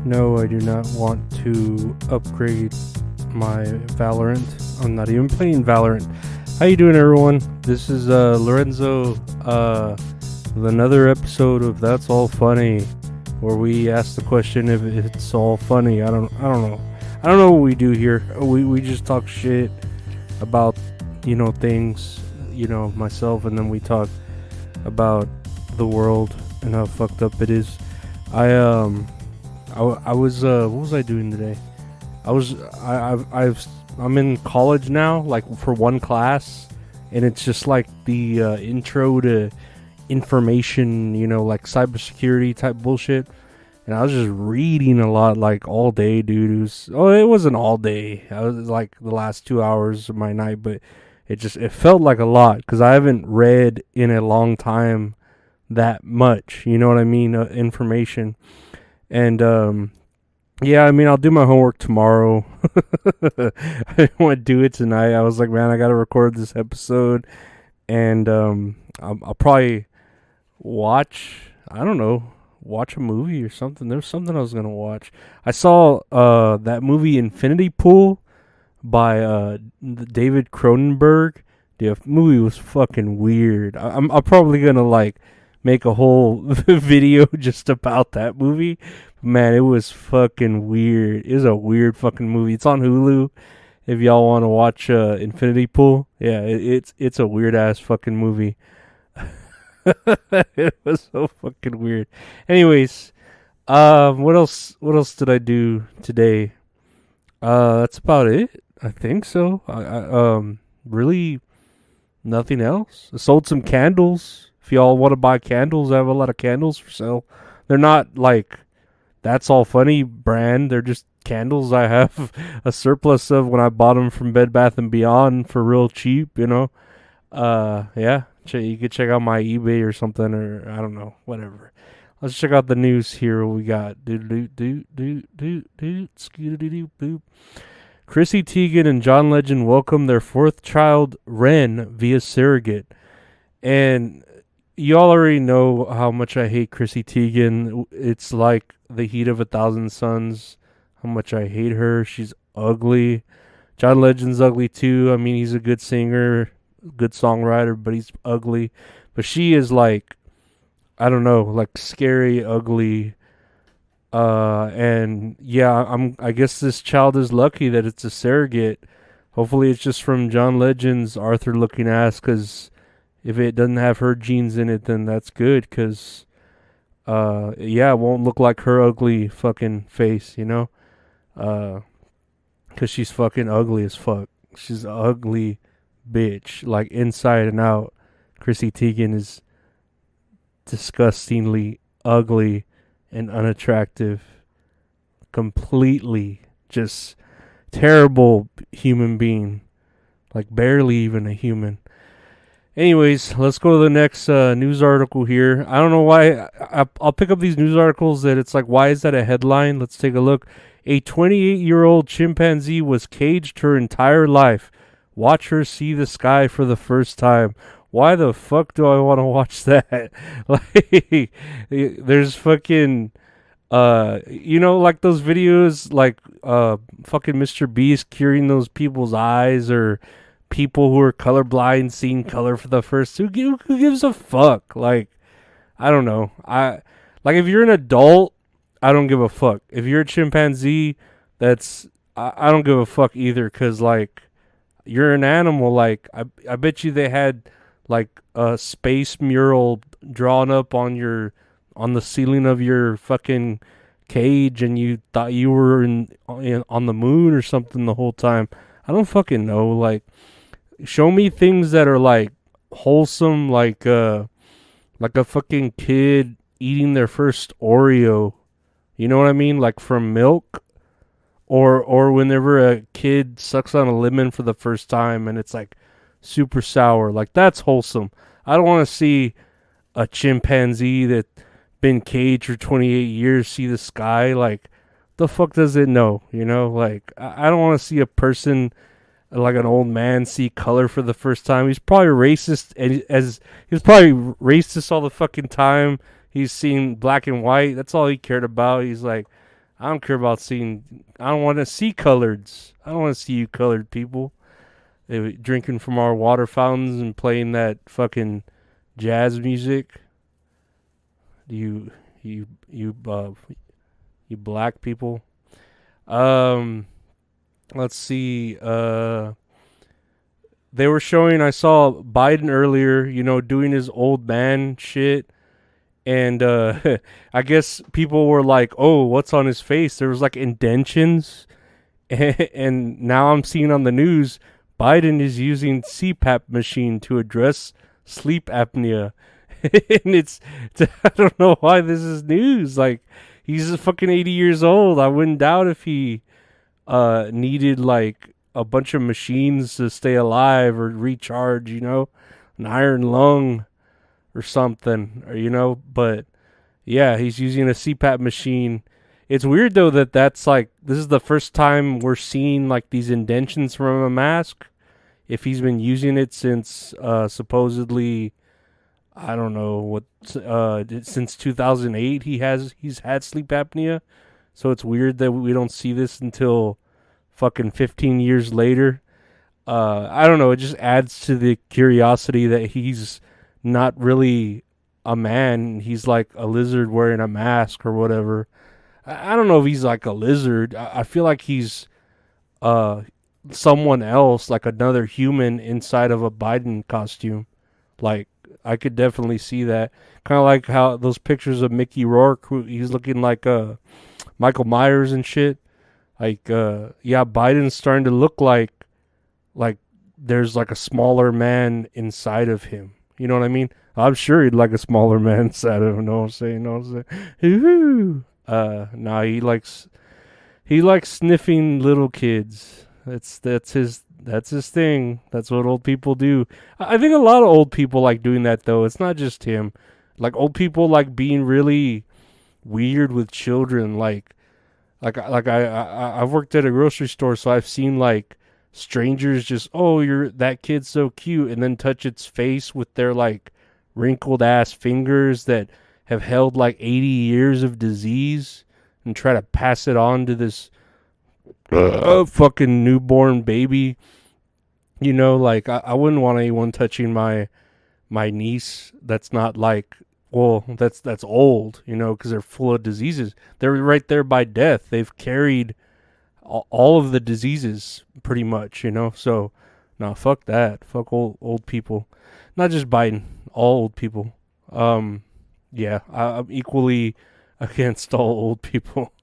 No, I do not want to upgrade my Valorant. I'm not even playing Valorant. How you doing, everyone? This is Lorenzo with another episode of That's All Funny, where we ask the question if it's all funny. I don't know. I don't know what we do here. We just talk shit about things, myself, and then we talk about the world and how fucked up it is. I was what was I doing today? I'm in college now, like for one class, and it's just like the intro to information, like cybersecurity type bullshit. And I was just reading a lot, like all day, dude. It wasn't all day. I was like the last 2 hours of my night, but it felt like a lot because I haven't read in a long time that much. You know what I mean? Information. And yeah, I mean, I'll do my homework tomorrow. I didn't want to do it tonight. I was like, man, I got to record this episode, and I'll probably watch. I don't know. Watch a movie or something. There's something I was gonna watch. I saw that movie Infinity Pool by David Cronenberg. The movie was fucking weird. I'm probably gonna like make a whole video just about that movie. Man, it was fucking weird. It was a weird fucking movie. It's on Hulu. If y'all want to watch Infinity Pool, yeah, it's a weird ass fucking movie. It was so fucking weird. Anyways, what else? What else did I do today? That's about it. I think so. Really nothing else. I sold some candles. If y'all want to buy candles, I have a lot of candles for sale. They're not like That's All Funny brand. They're just candles I have a surplus of when I bought them from Bed Bath and Beyond for real cheap. Yeah. You could check out my eBay or something, or I don't know, whatever. Let's check out the news here. What we got? Chrissy Teigen and John Legend welcome their fourth child, Ren, via surrogate. And y'all already know how much I hate Chrissy Teigen. It's like the heat of 1,000 suns. How much I hate her. She's ugly. John Legend's ugly too. I mean, he's a good singer, good songwriter, but he's ugly. But she is like, I don't know, like scary ugly. And yeah, I guess this child is lucky that it's a surrogate. Hopefully it's just from John Legend's Arthur looking ass, because if it doesn't have her genes in it, then that's good, because yeah, it won't look like her ugly fucking face, because she's fucking ugly as fuck. She's ugly bitch, like inside and out. Chrissy Teigen is disgustingly ugly and unattractive. Completely just terrible human being. Like barely even a human. Anyways, let's go to the next news article here. I don't know why I'll pick up these news articles that it's like, why is that a headline? Let's take a look. A 28-year-old chimpanzee was caged her entire life. Watch her see the sky for the first time. Why the fuck do I want to watch that? Like, there's fucking, like those videos, like, fucking Mr. Beast curing those people's eyes, or people who are colorblind seeing color for the first. Who gives a fuck? Like, I don't know. If you're an adult, I don't give a fuck. If you're a chimpanzee, I don't give a fuck either, because like, you're an animal. Like, I bet you they had like a space mural drawn up on the ceiling of your fucking cage, and you thought you were on the moon or something the whole time. I don't fucking know. Like, show me things that are like wholesome, like a fucking kid eating their first Oreo. You know what I mean? Like from milk. Or whenever a kid sucks on a lemon for the first time and it's like super sour. Like, that's wholesome. I don't want to see a chimpanzee that been caged for 28 years see the sky. Like, the fuck does it know? Like, I don't want to see a person, like an old man, see color for the first time. He's probably racist, and he's probably racist all the fucking time. He's seen black and white. That's all he cared about. He's like, I don't care about seeing. I don't want to see coloreds. I don't want to see you colored people drinking from our water fountains and playing that fucking jazz music. You, you, you, you black people. Um, let's see. They were showing. I saw Biden earlier. Doing his old man shit. And I guess people were like, "Oh, what's on his face?" There was like indentions, and now I'm seeing on the news Biden is using CPAP machine to address sleep apnea, and I don't know why this is news. Like he's fucking 80 years old. I wouldn't doubt if he needed like a bunch of machines to stay alive or recharge. An iron lung or something, but yeah, he's using a CPAP machine. It's weird though that's like this is the first time we're seeing like these indentions from a mask. If he's been using it since supposedly, I don't know what, since 2008 he's had sleep apnea. So it's weird that we don't see this until fucking 15 years later. I don't know, it just adds to the curiosity that he's not really a man. He's like a lizard wearing a mask or whatever. I don't know if he's like a lizard. I feel like he's someone else, like another human inside of a Biden costume. Like I could definitely see that. Kind of like how those pictures of Mickey Rourke, who he's looking like Michael Myers and shit. Like yeah, Biden's starting to look like there's like a smaller man inside of him. You know what I mean? I'm sure he'd like a smaller man inside of him. Know what I'm saying? Know what I'm saying? Ooh. Nah, he likes sniffing little kids. That's his thing. That's what old people do. I think a lot of old people like doing that though. It's not just him. Like old people like being really weird with children. I've worked at a grocery store, so I've seen like strangers just, "Oh, that kid's so cute," and then touch its face with their like wrinkled ass fingers that have held like 80 years of disease and try to pass it on to this fucking newborn baby. Like I wouldn't want anyone touching my niece that's not like, well, that's old, because they're full of diseases. They're right there by death. They've carried all of the diseases pretty much, so no, fuck that. Fuck old people. Not just Biden, all old people. Yeah, I'm equally against all old people.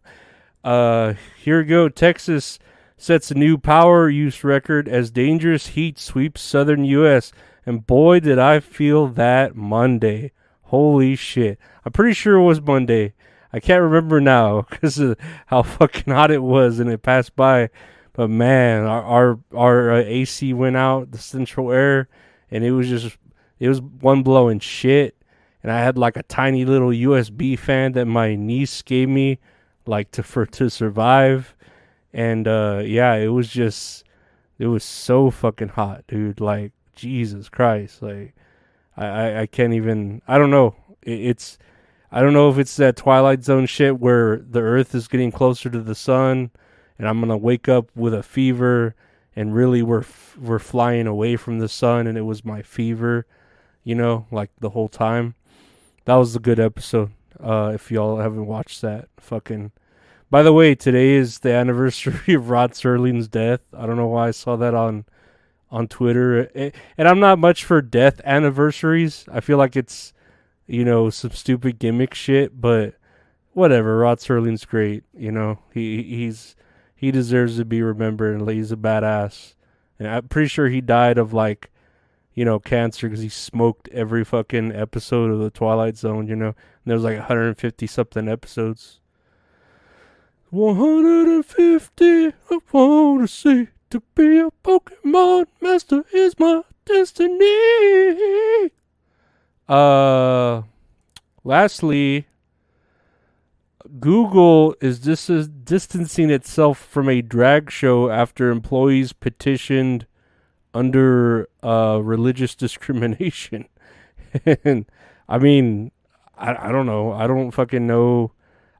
Here we go. Texas sets a new power use record as dangerous heat sweeps southern U.S. And boy, did I feel that Monday. Holy shit. I'm pretty sure it was Monday. I can't remember now because of how fucking hot it was and it passed by. But man, our AC went out, the central air, and it was one blowing shit. And I had like a tiny little USB fan that my niece gave me, like to survive. And yeah, it was so fucking hot, dude. Like Jesus Christ, like I can't even. I don't know. I don't know if it's that Twilight Zone shit where the Earth is getting closer to the sun, and I'm gonna wake up with a fever, and really we're flying away from the sun, and it was my fever, like the whole time. That was a good episode. If y'all haven't watched that, fucking. By the way, today is the anniversary of Rod Serling's death. I don't know why I saw that on Twitter, and I'm not much for death anniversaries. I feel like it's some stupid gimmick shit, but whatever. Rod Serling's great. He deserves to be remembered, and he's a badass. And I'm pretty sure he died of like, cancer because he smoked every fucking episode of the Twilight Zone. And there was like 150 something episodes. 150. I wanna see to be a Pokemon master is my destiny. Lastly, Google is distancing itself from a drag show after employees petitioned under religious discrimination. And I mean, I don't know. I don't fucking know.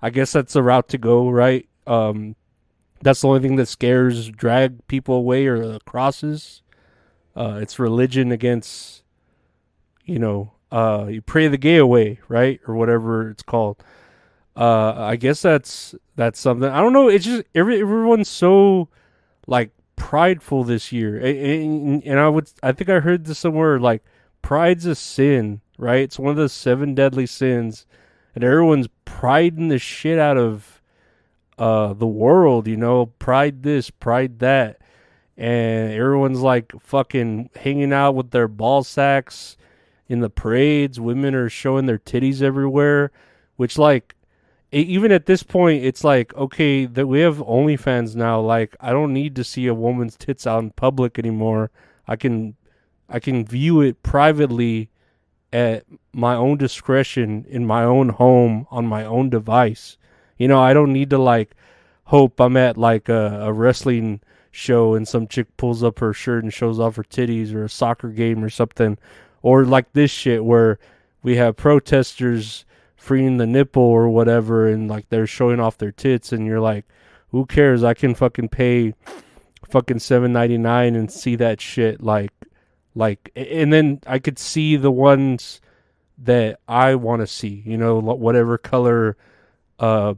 I guess that's the route to go, right? That's the only thing that scares drag people away, or the crosses. It's religion against, you pray the gay away, right? Or whatever it's called. I guess that's something. I don't know. It's just everyone's so like prideful this year, and I think I heard this somewhere. Like, pride's a sin, right? It's one of the 7 deadly sins, and everyone's priding the shit out of the world. Pride this, pride that, and everyone's like fucking hanging out with their ball sacks in the parades. Women are showing their titties everywhere, which, like, even at this point, it's like, okay, that we have OnlyFans now. Like, I don't need to see a woman's tits out in public anymore. I can view it privately at my own discretion in my own home on my own device. I don't need to like hope I'm at like a wrestling show and some chick pulls up her shirt and shows off her titties, or a soccer game or something, or like this shit where we have protesters freeing the nipple or whatever, and like they're showing off their tits, and you're like, who cares? I can fucking pay fucking $7.99 and see that shit. Like, and then I could see the ones that I want to see, whatever color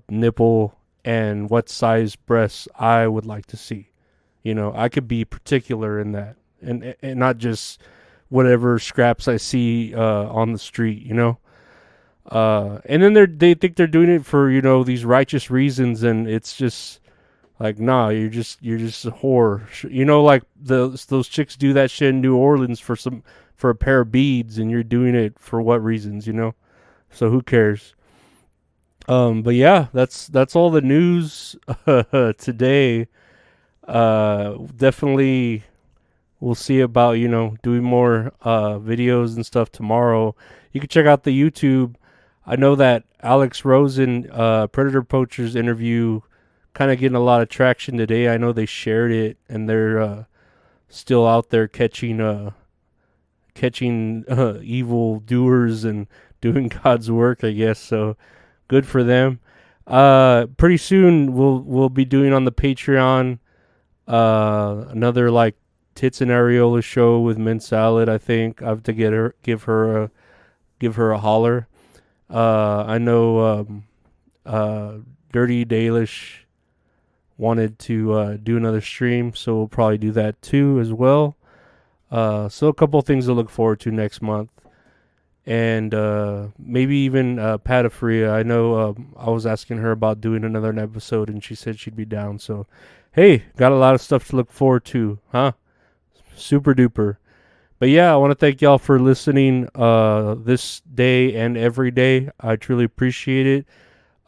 nipple and what size breasts I would like to see. I could be particular in that, and not just whatever scraps I see on the street. And then they think they're doing it for these righteous reasons, and it's just like, nah, you're just a whore. Like those chicks do that shit in New Orleans for a pair of beads, and you're doing it for what reasons? So who cares? But yeah, that's all the news today. Definitely, we'll see about doing more videos and stuff tomorrow. You can check out the YouTube. I know that Alex Rosen, Predator Poachers interview, kind of getting a lot of traction today. I know they shared it, and they're still out there catching evil doers and doing God's work, I guess. So good for them. Pretty soon we'll be doing on the Patreon another like Tits and Areola show with Mint Salad. I think I have to give her a holler. I know Dirty Dalish wanted to do another stream, so we'll probably do that too as well. So a couple things to look forward to next month. And maybe even Patafria. I know I was asking her about doing another episode, and she said she'd be down. So, hey, got a lot of stuff to look forward to, huh? Super duper. But yeah, I want to thank y'all for listening this day and every day. I truly appreciate it.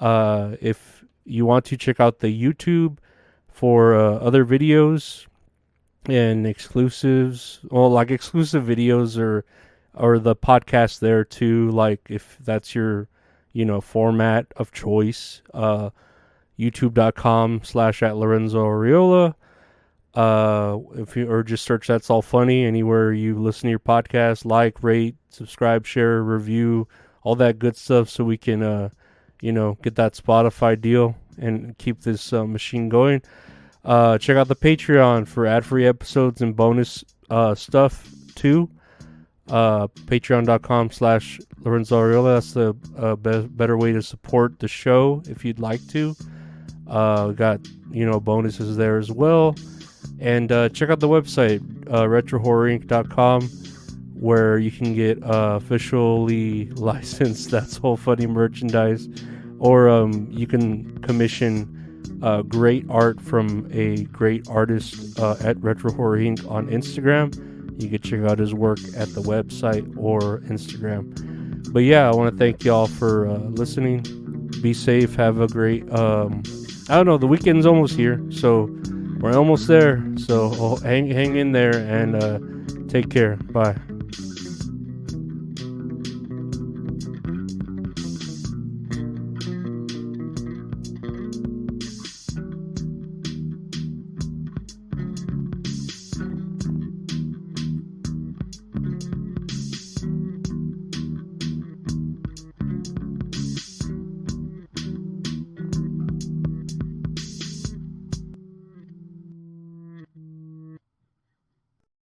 If you want to check out the YouTube for other videos and exclusives, well, like exclusive videos or the podcast there too, like if that's your format of choice, youtube.com/@LorenzoAreola. If you, or just search That's All Funny anywhere you listen to your podcast. Like, rate, subscribe, share, review, all that good stuff, so we can get that Spotify deal and keep this machine going. Check out the Patreon for ad-free episodes and bonus stuff too. Patreon.com/LorenzoAreola. That's the better way to support the show if you'd like to. We got bonuses there as well. And check out the website, retrohorrorinc.com, where you can get officially licensed That's All Funny merchandise, or you can commission great art from a great artist at Retro Horror Inc. on Instagram. You can check out his work at the website or Instagram. But yeah, I want to thank y'all for listening. Be safe. Have a great, I don't know, the weekend's almost here, so we're almost there. So hang in there and take care. Bye.